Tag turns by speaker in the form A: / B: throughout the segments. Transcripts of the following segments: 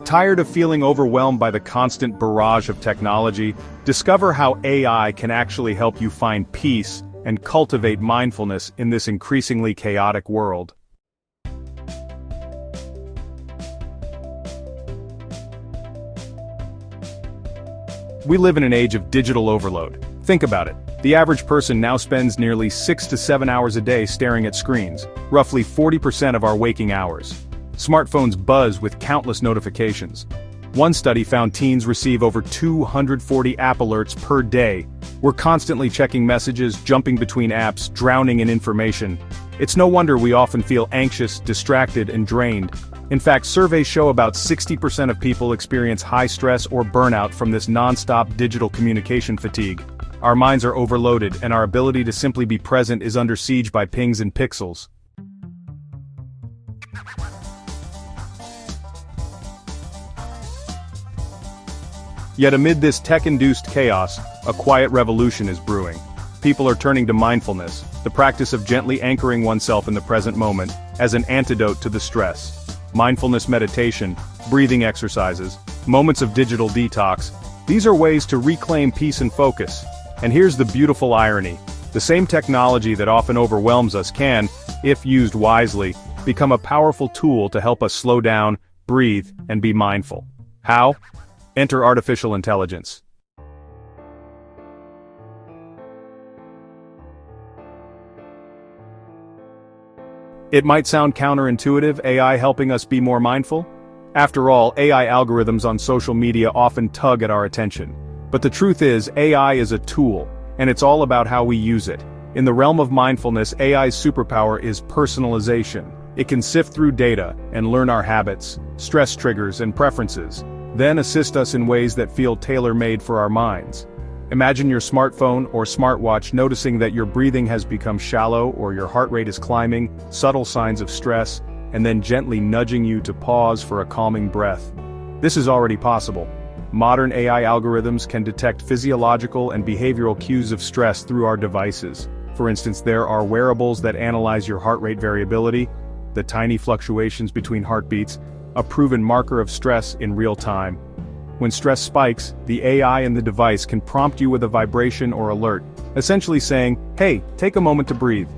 A: Tired of feeling overwhelmed by the constant barrage of technology? Discover how AI can actually help you find peace and cultivate mindfulness in this increasingly chaotic world. We live in an age of digital overload. Think about it. The average person now spends nearly 6 to 7 hours a day staring at screens, roughly 40% of our waking hours. Smartphones buzz with countless notifications. One study found teens receive over 240 app alerts per day. We're constantly checking messages, jumping between apps, drowning in information. It's no wonder we often feel anxious, distracted, and drained. In fact, surveys show about 60% of people experience high stress or burnout from this non-stop digital communication fatigue. Our minds are overloaded, and our ability to simply be present is under siege by pings and pixels. Yet amid this tech-induced chaos, a quiet revolution is brewing. People are turning to mindfulness, the practice of gently anchoring oneself in the present moment, as an antidote to the stress. Mindfulness meditation, breathing exercises, moments of digital detox, these are ways to reclaim peace and focus. And here's the beautiful irony. The same technology that often overwhelms us can, if used wisely, become a powerful tool to help us slow down, breathe, and be mindful. How? Enter artificial intelligence. It might sound counterintuitive, AI helping us be more mindful? After all, AI algorithms on social media often tug at our attention. But the truth is, AI is a tool, and it's all about how we use it. In the realm of mindfulness, AI's superpower is personalization. It can sift through data and learn our habits, stress triggers, and preferences, then assist us in ways that feel tailor-made for our minds. Imagine your smartphone or smartwatch noticing that your breathing has become shallow or your heart rate is climbing, subtle signs of stress, and then gently nudging you to pause for a calming breath. This is already possible. Modern AI algorithms can detect physiological and behavioral cues of stress through our devices. For instance, there are wearables that analyze your heart rate variability, the tiny fluctuations between heartbeats, a proven marker of stress in real time. When stress spikes, the AI in the device can prompt you with a vibration or alert, essentially saying, "Hey, take a moment to breathe."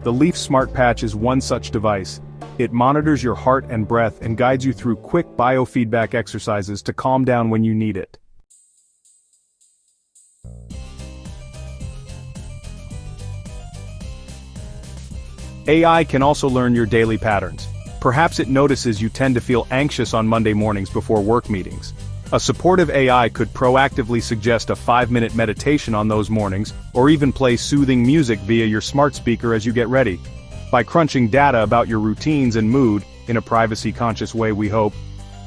A: The Leaf Smart Patch is one such device. It monitors your heart and breath and guides you through quick biofeedback exercises to calm down when you need it. AI can also learn your daily patterns. Perhaps it notices you tend to feel anxious on Monday mornings before work meetings. A supportive AI could proactively suggest a 5-minute meditation on those mornings, or even play soothing music via your smart speaker as you get ready. By crunching data about your routines and mood, in a privacy-conscious way we hope,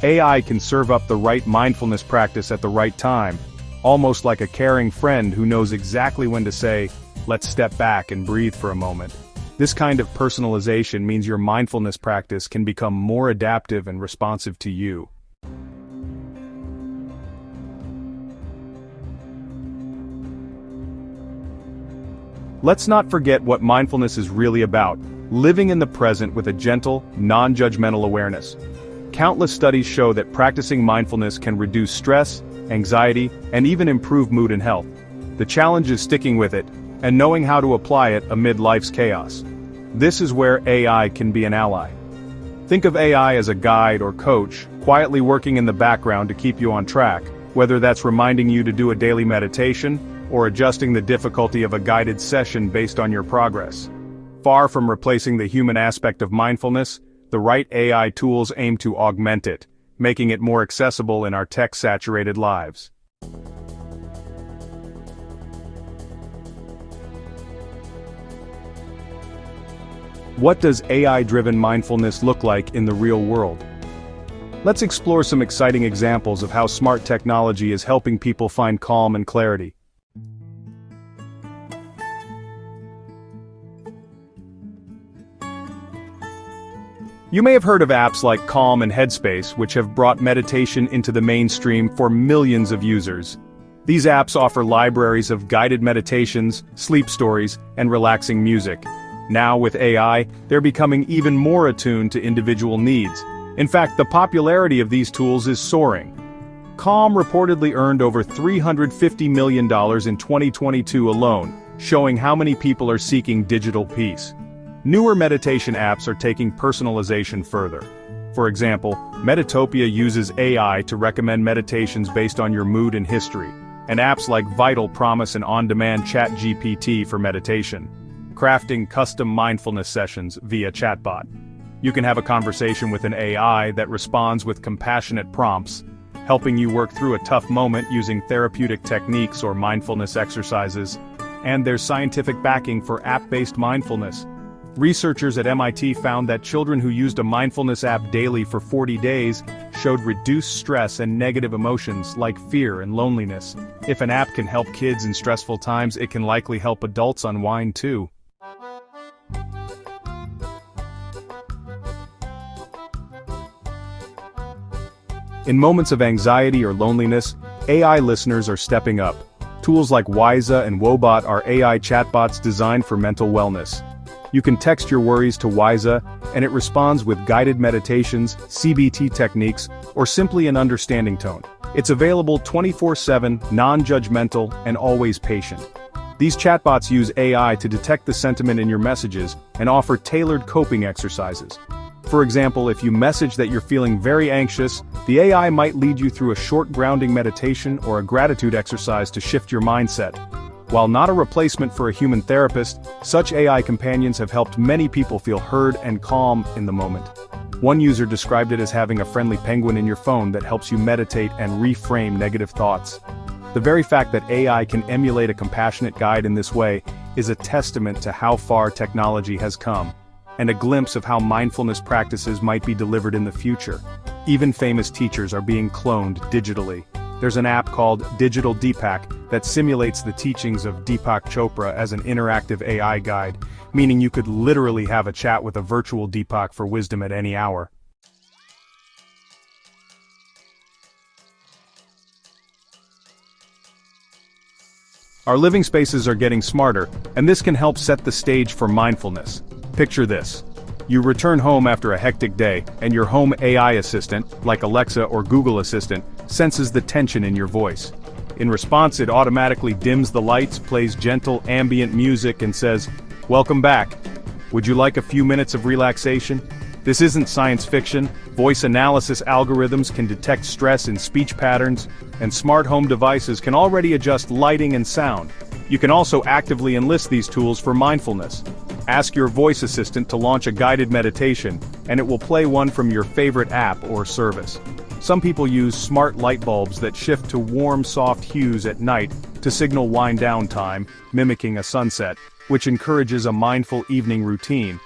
A: AI can serve up the right mindfulness practice at the right time, almost like a caring friend who knows exactly when to say, "Let's step back and breathe for a moment." This kind of personalization means your mindfulness practice can become more adaptive and responsive to you. Let's not forget what mindfulness is really about: living in the present with a gentle, non-judgmental awareness. Countless studies show that practicing mindfulness can reduce stress, anxiety, and even improve mood and health. The challenge is sticking with it, and knowing how to apply it amid life's chaos. This is where AI can be an ally. Think of AI as a guide or coach, quietly working in the background to keep you on track, whether that's reminding you to do a daily meditation, or adjusting the difficulty of a guided session based on your progress. Far from replacing the human aspect of mindfulness, the right AI tools aim to augment it, making it more accessible in our tech-saturated lives. What does AI-driven mindfulness look like in the real world? Let's explore some exciting examples of how smart technology is helping people find calm and clarity. You may have heard of apps like Calm and Headspace, which have brought meditation into the mainstream for millions of users. These apps offer libraries of guided meditations, sleep stories, and relaxing music. Now with AI, they're becoming even more attuned to individual needs. In fact, the popularity of these tools is soaring. Calm reportedly earned over $350 million in 2022 alone, showing how many people are seeking digital peace. Newer meditation apps are taking personalization further. For example, Meditopia uses AI to recommend meditations based on your mood and history, and apps like Vital promise an on-demand ChatGPT for meditation, crafting custom mindfulness sessions via Chatbot. You can have a conversation with an AI that responds with compassionate prompts, helping you work through a tough moment using therapeutic techniques or mindfulness exercises, and there's scientific backing for app-based mindfulness. Researchers at MIT found that children who used a mindfulness app daily for 40 days showed reduced stress and negative emotions like fear and loneliness. If an app can help kids in stressful times, it can likely help adults unwind too. In moments of anxiety or loneliness, AI listeners are stepping up. Tools like Wyza and Wobot are AI chatbots designed for mental wellness. You can text your worries to Wyza, and it responds with guided meditations, CBT techniques, or simply an understanding tone. It's available 24/7, non-judgmental, and always patient. These chatbots use AI to detect the sentiment in your messages and offer tailored coping exercises. For example, if you message that you're feeling very anxious, the AI might lead you through a short grounding meditation or a gratitude exercise to shift your mindset. While not a replacement for a human therapist, such AI companions have helped many people feel heard and calm in the moment. One user described it as having a friendly penguin in your phone that helps you meditate and reframe negative thoughts. The very fact that AI can emulate a compassionate guide in this way is a testament to how far technology has come, and a glimpse of how mindfulness practices might be delivered in the future. Even famous teachers are being cloned digitally. There's an app called Digital Deepak that simulates the teachings of Deepak Chopra as an interactive AI guide, meaning you could literally have a chat with a virtual Deepak for wisdom at any hour. Our living spaces are getting smarter, and this can help set the stage for mindfulness. Picture this. You return home after a hectic day, and your home AI assistant, like Alexa or Google Assistant, senses the tension in your voice. In response, it automatically dims the lights, plays gentle ambient music, and says, "Welcome back. Would you like a few minutes of relaxation?" This isn't science fiction. Voice analysis algorithms can detect stress in speech patterns, and smart home devices can already adjust lighting and sound. You can also actively enlist these tools for mindfulness. Ask your voice assistant to launch a guided meditation, and it will play one from your favorite app or service. Some people use smart light bulbs that shift to warm, soft hues at night to signal wind-down time, mimicking a sunset, which encourages a mindful evening routine.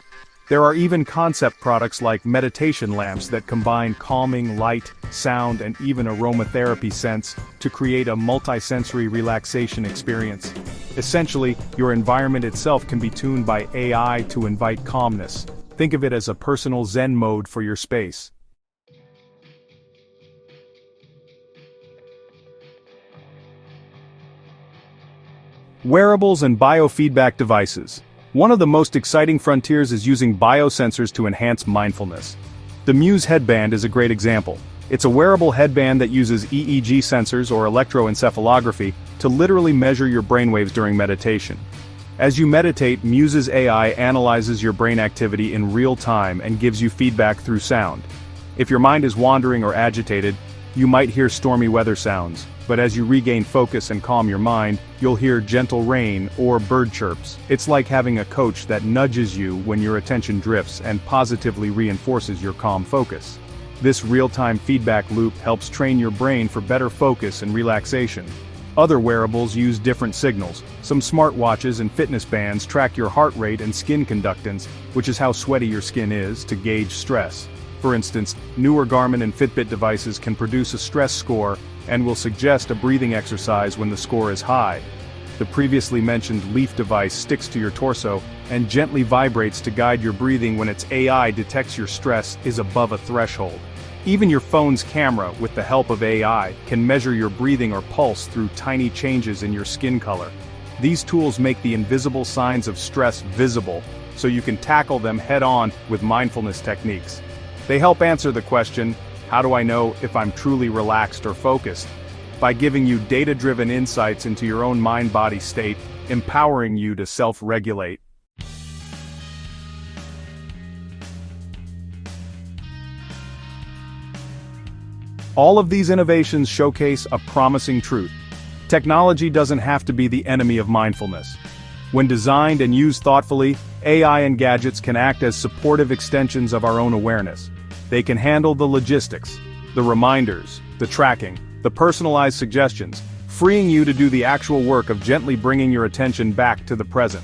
A: There are even concept products like meditation lamps that combine calming light, sound, and even aromatherapy scents to create a multi-sensory relaxation experience. Essentially, your environment itself can be tuned by AI to invite calmness. Think of it as a personal Zen mode for your space. Wearables and biofeedback devices. One of the most exciting frontiers is using biosensors to enhance mindfulness. The Muse headband is a great example. It's a wearable headband that uses EEG sensors or electroencephalography to literally measure your brainwaves during meditation. As you meditate, Muse's AI analyzes your brain activity in real time and gives you feedback through sound. If your mind is wandering or agitated, you might hear stormy weather sounds, but as you regain focus and calm your mind, you'll hear gentle rain or bird chirps. It's like having a coach that nudges you when your attention drifts and positively reinforces your calm focus. This real-time feedback loop helps train your brain for better focus and relaxation. Other wearables use different signals. Some smartwatches and fitness bands track your heart rate and skin conductance, which is how sweaty your skin is, to gauge stress. For instance, newer Garmin and Fitbit devices can produce a stress score and will suggest a breathing exercise when the score is high. The previously mentioned Leaf device sticks to your torso and gently vibrates to guide your breathing when its AI detects your stress is above a threshold. Even your phone's camera, with the help of AI, can measure your breathing or pulse through tiny changes in your skin color. These tools make the invisible signs of stress visible, so you can tackle them head-on with mindfulness techniques. They help answer the question, how do I know if I'm truly relaxed or focused? By giving you data-driven insights into your own mind-body state, empowering you to self-regulate. All of these innovations showcase a promising truth. Technology doesn't have to be the enemy of mindfulness. When designed and used thoughtfully, AI and gadgets can act as supportive extensions of our own awareness. They can handle the logistics, the reminders, the tracking, the personalized suggestions, freeing you to do the actual work of gently bringing your attention back to the present.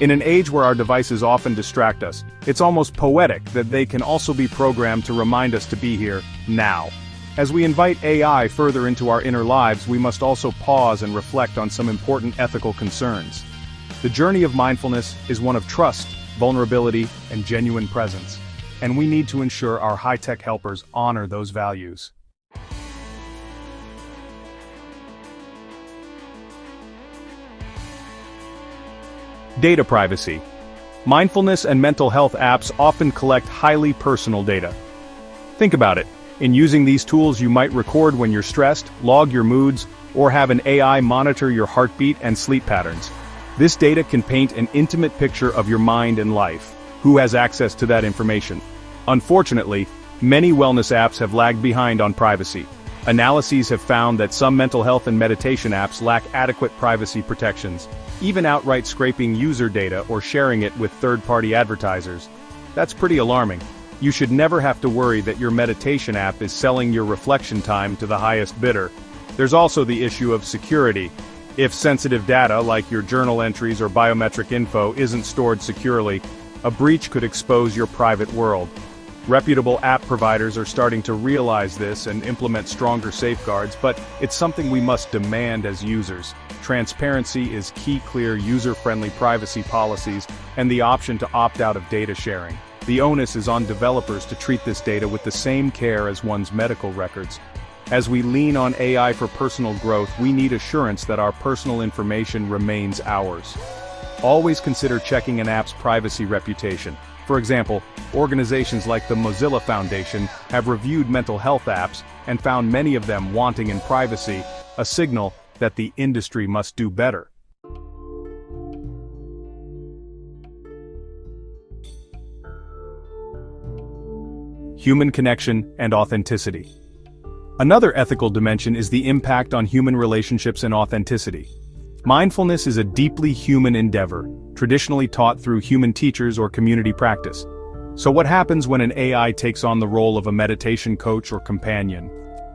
A: In an age where our devices often distract us, it's almost poetic that they can also be programmed to remind us to be here, now. As we invite AI further into our inner lives, we must also pause and reflect on some important ethical concerns. The journey of mindfulness is one of trust, vulnerability, and genuine presence, and we need to ensure our high-tech helpers honor those values. Data privacy. Mindfulness and mental health apps often collect highly personal data. Think about it. In using these tools, you might record when you're stressed, log your moods, or have an AI monitor your heartbeat and sleep patterns. This data can paint an intimate picture of your mind and life. Who has access to that information? Unfortunately, many wellness apps have lagged behind on privacy. Analyses have found that some mental health and meditation apps lack adequate privacy protections, even outright scraping user data or sharing it with third-party advertisers. That's pretty alarming. You should never have to worry that your meditation app is selling your reflection time to the highest bidder. There's also the issue of security. If sensitive data like your journal entries or biometric info isn't stored securely, a breach could expose your private world. Reputable app providers are starting to realize this and implement stronger safeguards, but it's something we must demand as users. Transparency is key. Clear, user-friendly privacy policies, and the option to opt out of data sharing. The onus is on developers to treat this data with the same care as one's medical records. As we lean on AI for personal growth, we need assurance that our personal information remains ours. Always consider checking an app's privacy reputation. For example, organizations like the Mozilla Foundation have reviewed mental health apps and found many of them wanting in privacy, a signal that the industry must do better. Human connection and authenticity. Another ethical dimension is the impact on human relationships and authenticity. Mindfulness is a deeply human endeavor, traditionally taught through human teachers or community practice. So what happens when an AI takes on the role of a meditation coach or companion?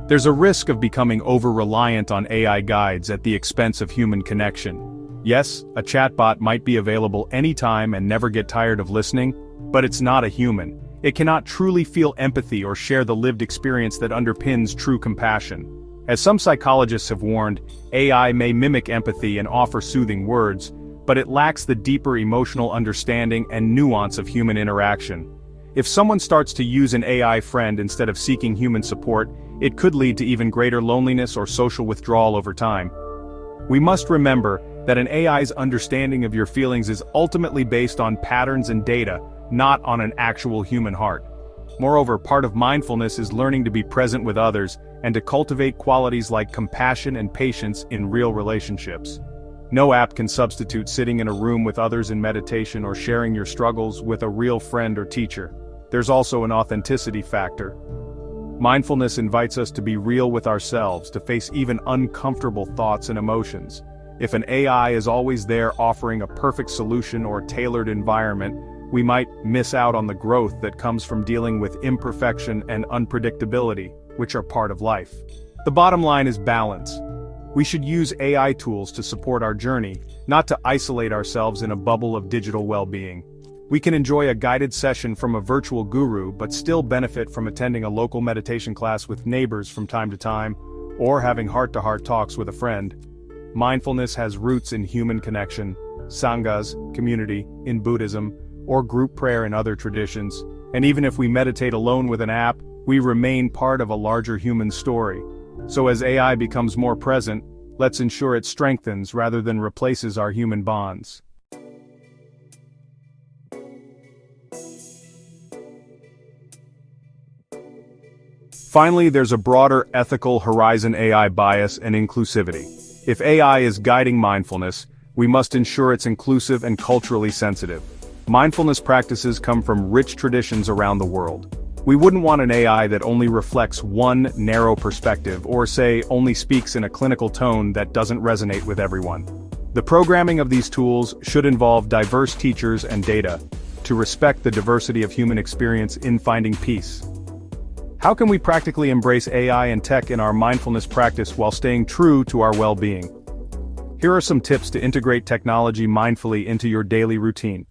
A: There's a risk of becoming over-reliant on AI guides at the expense of human connection. Yes, a chatbot might be available anytime and never get tired of listening, but it's not a human. It cannot truly feel empathy or share the lived experience that underpins true compassion. As some psychologists have warned, AI may mimic empathy and offer soothing words, but it lacks the deeper emotional understanding and nuance of human interaction. If someone starts to use an AI friend instead of seeking human support, it could lead to even greater loneliness or social withdrawal over time. We must remember that an AI's understanding of your feelings is ultimately based on patterns and data, not on an actual human heart. Moreover, part of mindfulness is learning to be present with others and to cultivate qualities like compassion and patience in real relationships. No app can substitute sitting in a room with others in meditation or sharing your struggles with a real friend or teacher. There's also an authenticity factor. Mindfulness invites us to be real with ourselves, to face even uncomfortable thoughts and emotions. If an AI is always there offering a perfect solution or tailored environment, we might miss out on the growth that comes from dealing with imperfection and unpredictability, which are part of life. The bottom line is balance. We should use AI tools to support our journey, not to isolate ourselves in a bubble of digital well-being. We can enjoy a guided session from a virtual guru but still benefit from attending a local meditation class with neighbors from time to time, or having heart-to-heart talks with a friend. Mindfulness has roots in human connection, sanghas, community, in Buddhism, or group prayer in other traditions, and even if we meditate alone with an app, we remain part of a larger human story. So as AI becomes more present, let's ensure it strengthens rather than replaces our human bonds. Finally, there's a broader ethical horizon: AI bias and inclusivity. If AI is guiding mindfulness, we must ensure it's inclusive and culturally sensitive. Mindfulness practices come from rich traditions around the world. We wouldn't want an AI that only reflects one narrow perspective or, say, only speaks in a clinical tone that doesn't resonate with everyone. The programming of these tools should involve diverse teachers and data to respect the diversity of human experience in finding peace. How can we practically embrace AI and tech in our mindfulness practice while staying true to our well-being? Here are some tips to integrate technology mindfully into your daily routine.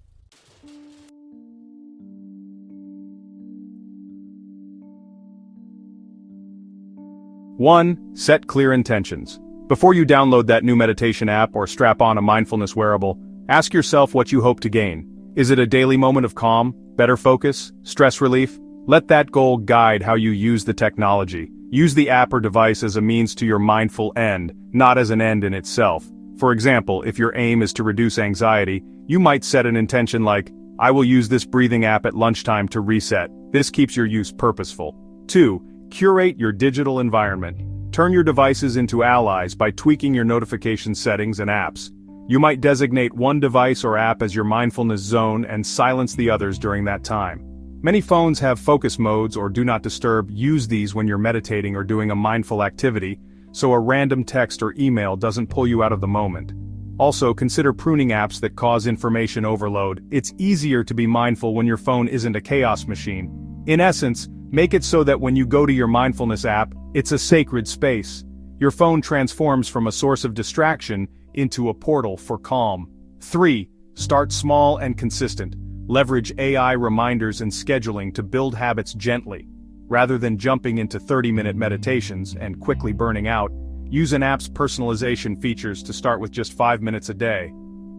A: 1. Set clear intentions. Before you download that new meditation app or strap on a mindfulness wearable, ask yourself what you hope to gain. Is it a daily moment of calm, better focus, stress relief? Let that goal guide how you use the technology. Use the app or device as a means to your mindful end, not as an end in itself. For example, if your aim is to reduce anxiety, you might set an intention like, I will use this breathing app at lunchtime to reset. This keeps your use purposeful. 2. Curate your digital environment. Turn your devices into allies by tweaking your notification settings and apps. You might designate one device or app as your mindfulness zone and silence the others during that time. Many phones have focus modes or do not disturb. Use these when you're meditating or doing a mindful activity, so a random text or email doesn't pull you out of the moment. Also, consider pruning apps that cause information overload. It's easier to be mindful when your phone isn't a chaos machine. In essence, make it so that when you go to your mindfulness app, it's a sacred space. Your phone transforms from a source of distraction into a portal for calm. 3. Start small and consistent. Leverage AI reminders and scheduling to build habits gently. Rather than jumping into 30-minute meditations and quickly burning out, use an app's personalization features to start with just 5 minutes a day.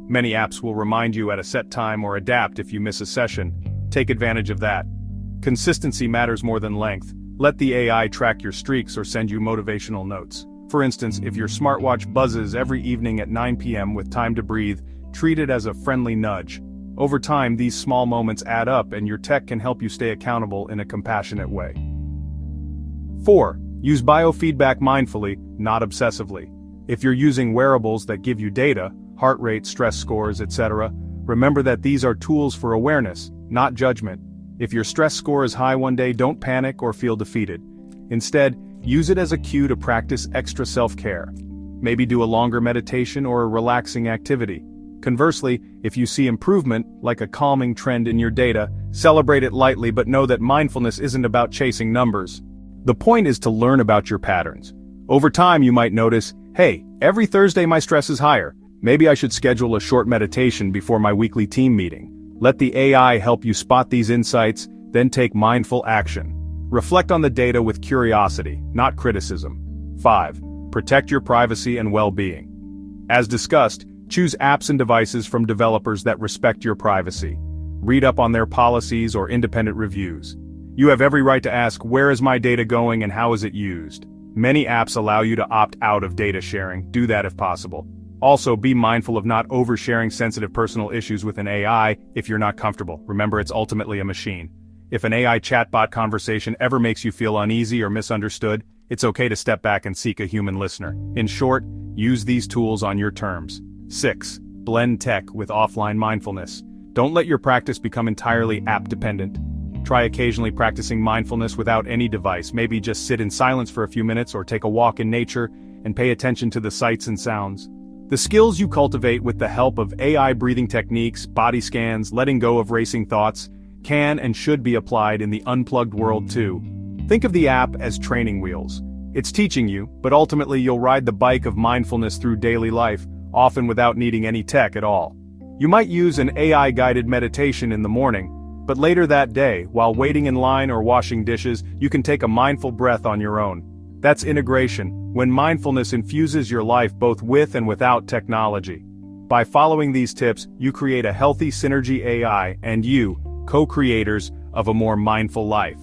A: Many apps will remind you at a set time or adapt if you miss a session. Take advantage of that. Consistency matters more than length. Let the AI track your streaks or send you motivational notes. For instance, if your smartwatch buzzes every evening at 9 p.m. with time to breathe, treat it as a friendly nudge. Over time, these small moments add up and your tech can help you stay accountable in a compassionate way. 4. Use biofeedback mindfully, not obsessively. If you're using wearables that give you data, heart rate, stress scores, etc., remember that these are tools for awareness, not judgment. If your stress score is high one day, don't panic or feel defeated. Instead, use it as a cue to practice extra self-care. Maybe do a longer meditation or a relaxing activity. Conversely, if you see improvement, like a calming trend in your data, celebrate it lightly but know that mindfulness isn't about chasing numbers. The point is to learn about your patterns. Over time you might notice, hey, every Thursday my stress is higher. Maybe I should schedule a short meditation before my weekly team meeting. Let the AI help you spot these insights, then take mindful action. Reflect on the data with curiosity, not criticism. 5. Protect your privacy and well-being. As discussed, choose apps and devices from developers that respect your privacy. Read up on their policies or independent reviews. You have every right to ask, where is my data going and how is it used? Many apps allow you to opt out of data sharing. Do that if possible. Also, be mindful of not oversharing sensitive personal issues with an AI if you're not comfortable. Remember, it's ultimately a machine. If an AI chatbot conversation ever makes you feel uneasy or misunderstood, it's okay to step back and seek a human listener. In short, use these tools on your terms. 6. Blend tech with offline mindfulness. Don't let your practice become entirely app-dependent. Try occasionally practicing mindfulness without any device. Maybe just sit in silence for a few minutes or take a walk in nature and pay attention to the sights and sounds. The skills you cultivate with the help of AI breathing techniques, body scans, letting go of racing thoughts, can and should be applied in the unplugged world too. Think of the app as training wheels. It's teaching you, but ultimately you'll ride the bike of mindfulness through daily life, often without needing any tech at all. You might use an AI-guided meditation in the morning, but later that day, while waiting in line or washing dishes, you can take a mindful breath on your own. That's integration, when mindfulness infuses your life both with and without technology. By following these tips, you create a healthy synergy. AI and you, co-creators of a more mindful life.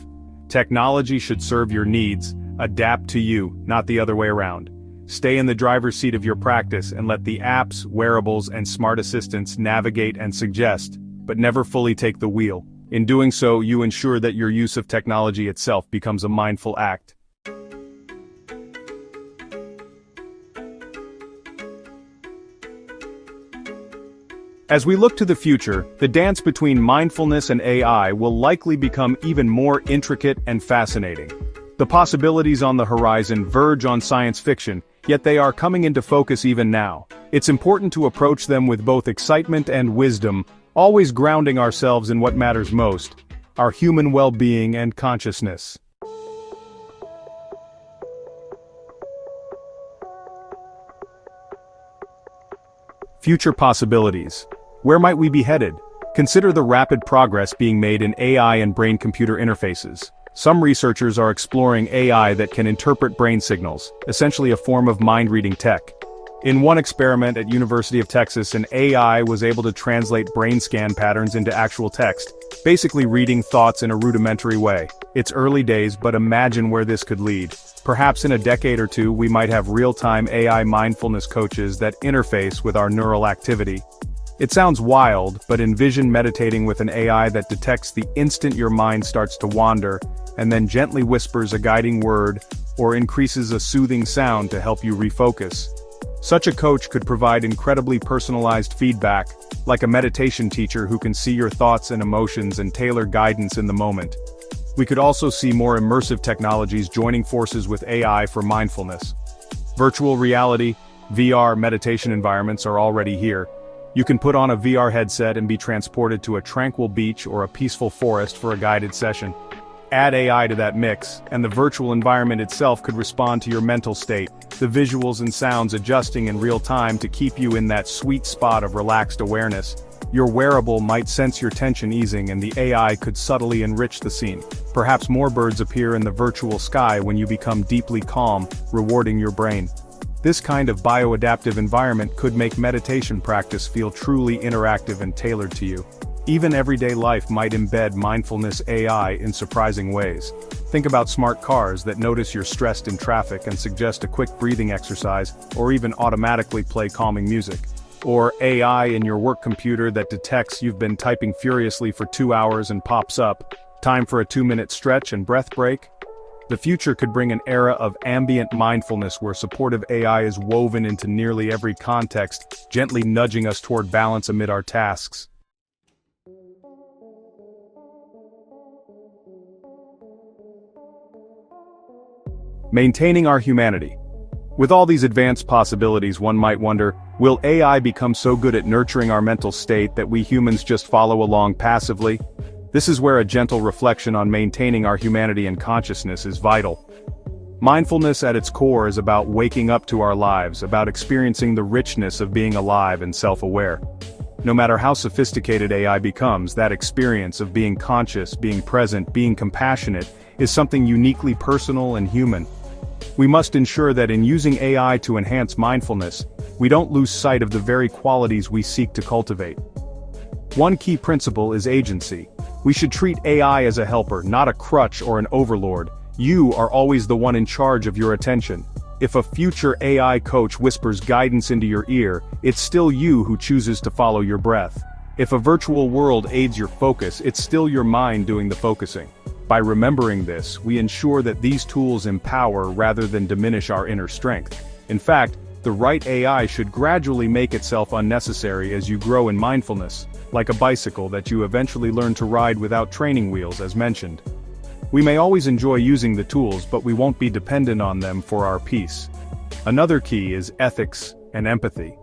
A: Technology should serve your needs, adapt to you, not the other way around. Stay in the driver's seat of your practice and let the apps, wearables, and smart assistants navigate and suggest, but never fully take the wheel. In doing so, you ensure that your use of technology itself becomes a mindful act. As we look to the future, the dance between mindfulness and AI will likely become even more intricate and fascinating. The possibilities on the horizon verge on science fiction, yet they are coming into focus even now. It's important to approach them with both excitement and wisdom, always grounding ourselves in what matters most: our human well-being and consciousness. Future possibilities. Where might we be headed? Consider the rapid progress being made in AI and brain-computer interfaces. Some researchers are exploring AI that can interpret brain signals, essentially a form of mind-reading tech. In one experiment at University of Texas, an AI was able to translate brain scan patterns into actual text, basically reading thoughts in a rudimentary way. It's early days, but imagine where this could lead. Perhaps in a decade or two, we might have real-time AI mindfulness coaches that interface with our neural activity. It sounds wild, but envision meditating with an AI that detects the instant your mind starts to wander, and then gently whispers a guiding word or increases a soothing sound to help you refocus. Such a coach could provide incredibly personalized feedback, like a meditation teacher who can see your thoughts and emotions and tailor guidance in the moment. We could also see more immersive technologies joining forces with AI for mindfulness. Virtual reality, VR meditation environments are already here. You can put on a VR headset and be transported to a tranquil beach or a peaceful forest for a guided session. Add AI to that mix, and the virtual environment itself could respond to your mental state, the visuals and sounds adjusting in real time to keep you in that sweet spot of relaxed awareness. Your wearable might sense your tension easing, and the AI could subtly enrich the scene. Perhaps more birds appear in the virtual sky when you become deeply calm, rewarding your brain. This kind of bioadaptive environment could make meditation practice feel truly interactive and tailored to you. Even everyday life might embed mindfulness AI in surprising ways. Think about smart cars that notice you're stressed in traffic and suggest a quick breathing exercise, or even automatically play calming music. Or AI in your work computer that detects you've been typing furiously for 2 hours and pops up, "Time for a 2-minute stretch and breath break." The future could bring an era of ambient mindfulness where supportive AI is woven into nearly every context, gently nudging us toward balance amid our tasks. Maintaining our humanity. With all these advanced possibilities, one might wonder, will AI become so good at nurturing our mental state that we humans just follow along passively? This is where a gentle reflection on maintaining our humanity and consciousness is vital. Mindfulness at its core is about waking up to our lives, about experiencing the richness of being alive and self-aware. No matter how sophisticated AI becomes, that experience of being conscious, being present, being compassionate, is something uniquely personal and human. We must ensure that in using AI to enhance mindfulness, we don't lose sight of the very qualities we seek to cultivate. One key principle is agency. We should treat AI as a helper, not a crutch or an overlord. You are always the one in charge of your attention. If a future AI coach whispers guidance into your ear, it's still you who chooses to follow your breath. If a virtual world aids your focus, it's still your mind doing the focusing. By remembering this, we ensure that these tools empower rather than diminish our inner strength. In fact, the right AI should gradually make itself unnecessary as you grow in mindfulness, like a bicycle that you eventually learn to ride without training wheels, as mentioned. We may always enjoy using the tools, but we won't be dependent on them for our peace. Another key is ethics and empathy.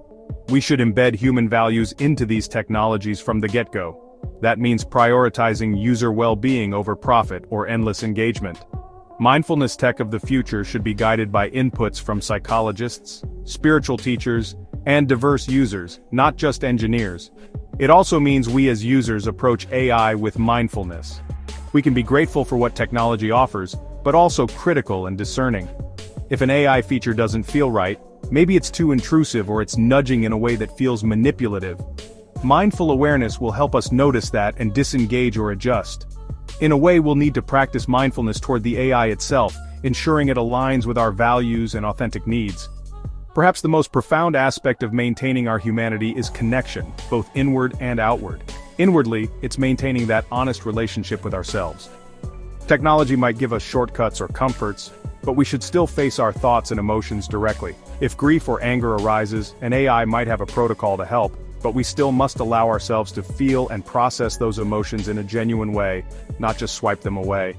A: We should embed human values into these technologies from the get-go. That means prioritizing user well-being over profit or endless engagement. Mindfulness tech of the future should be guided by inputs from psychologists, spiritual teachers, and diverse users, not just engineers. It also means we as users approach AI with mindfulness. We can be grateful for what technology offers, but also critical and discerning. If an AI feature doesn't feel right, maybe it's too intrusive or it's nudging in a way that feels manipulative. Mindful awareness will help us notice that and disengage or adjust. In a way, we'll need to practice mindfulness toward the AI itself, ensuring it aligns with our values and authentic needs. Perhaps the most profound aspect of maintaining our humanity is connection, both inward and outward. Inwardly, it's maintaining that honest relationship with ourselves. Technology might give us shortcuts or comforts, but we should still face our thoughts and emotions directly. If grief or anger arises, an AI might have a protocol to help, but we still must allow ourselves to feel and process those emotions in a genuine way, not just swipe them away.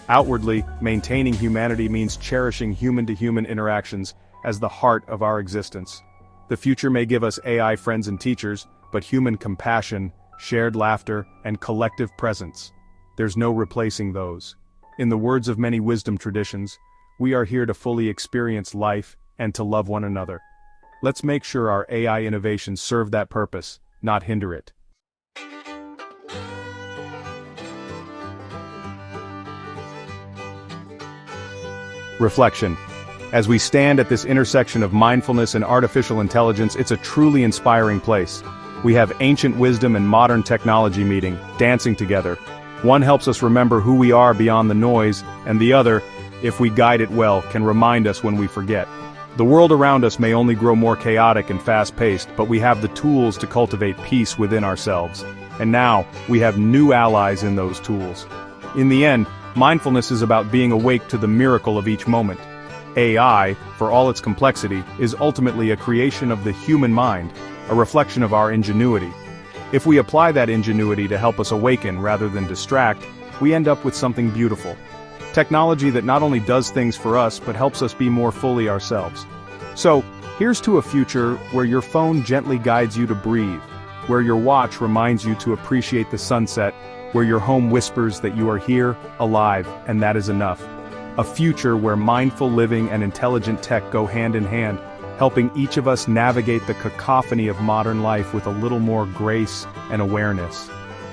A: Outwardly, maintaining humanity means cherishing human-to-human interactions as the heart of our existence. The future may give us AI friends and teachers, but human compassion, shared laughter, and collective presence. There's no replacing those. In the words of many wisdom traditions, we are here to fully experience life and to love one another. Let's make sure our AI innovations serve that purpose, not hinder it. Reflection. As we stand at this intersection of mindfulness and artificial intelligence, it's a truly inspiring place. We have ancient wisdom and modern technology meeting, dancing together. One helps us remember who we are beyond the noise, and the other, if we guide it well, can remind us when we forget. The world around us may only grow more chaotic and fast-paced, but we have the tools to cultivate peace within ourselves. And now, we have new allies in those tools. In the end, mindfulness is about being awake to the miracle of each moment. AI, for all its complexity, is ultimately a creation of the human mind, a reflection of our ingenuity. If we apply that ingenuity to help us awaken rather than distract, we end up with something beautiful. Technology that not only does things for us but helps us be more fully ourselves. So, here's to a future where your phone gently guides you to breathe, where your watch reminds you to appreciate the sunset, where your home whispers that you are here, alive, and that is enough. A future where mindful living and intelligent tech go hand in hand, helping each of us navigate the cacophony of modern life with a little more grace and awareness.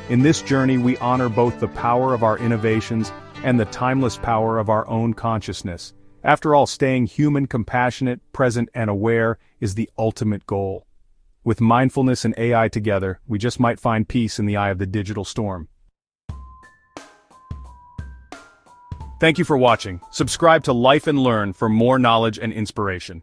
A: In this journey, we honor both the power of our innovations and the timeless power of our own consciousness. After all, staying human, compassionate, present, and aware is the ultimate goal. With mindfulness and AI together, we just might find peace in the eye of the digital storm. Thank you for watching. Subscribe to Life and Learn for more knowledge and inspiration.